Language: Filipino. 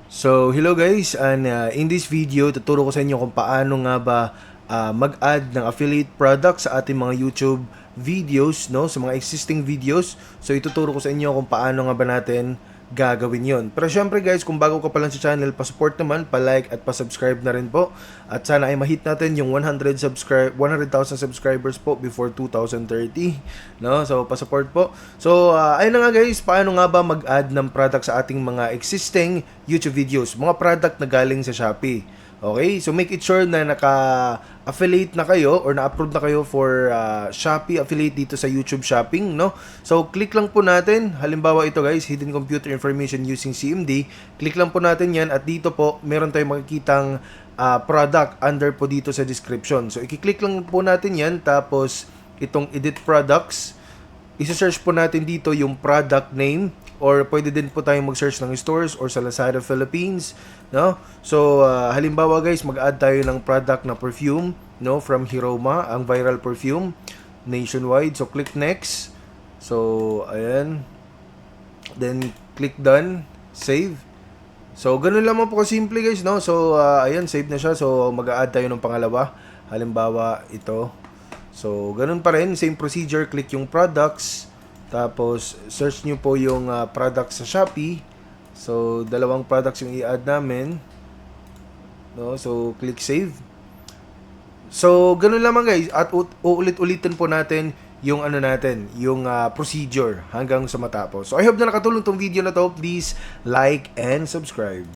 So, hello guys, and in this video, tuturo ko sa inyo kung paano nga ba mag-add ng affiliate product sa ating mga YouTube videos, no? Sa mga existing videos. So, ituturo ko sa inyo kung paano nga ba natin gagawin yon. Pero syempre guys, kung bago ka pa lang sa channel, pa-support naman, pa-like at pa-subscribe na rin po. At sana ay ma-hit natin yung 100,000 subscribers po before 2030, no? So, pa-support po. So, ayun na nga guys, paano nga ba mag-add ng product sa ating mga existing YouTube videos, mga product na galing sa Shopee. Okay? So make it sure na naka-affiliate na kayo or na-approve na kayo for Shopee affiliate dito sa YouTube Shopping, no? So click lang po natin. Halimbawa ito guys, Hidden Computer Information using CMD. Click lang po natin 'yan at dito po meron tayong makikitang product under po dito sa description. So i-click lang po natin 'yan tapos itong edit products, isa-search po natin dito yung product name or pwede din po tayong mag-search ng stores or sa Lazada Philippines, no? So, halimbawa guys, mag-add tayo ng product na perfume, no, from Hiroma, ang viral perfume nationwide. So, click next. So, ayan. Then, click done. Save. So, ganun lamang po kasimple guys, no? So, ayan, save na siya. So, mag-add tayo ng pangalawa. Halimbawa, ito. So, ganun pa rin. Same procedure. Click yung products. Tapos, search nyo po yung products sa Shopee. So, dalawang products yung i-add namin. No? So, click save. So, ganun lamang guys. At uulit-ulitin po natin yung ano natin, yung procedure hanggang sa matapos. So, I hope na nakatulong tong video na to. Please like and subscribe.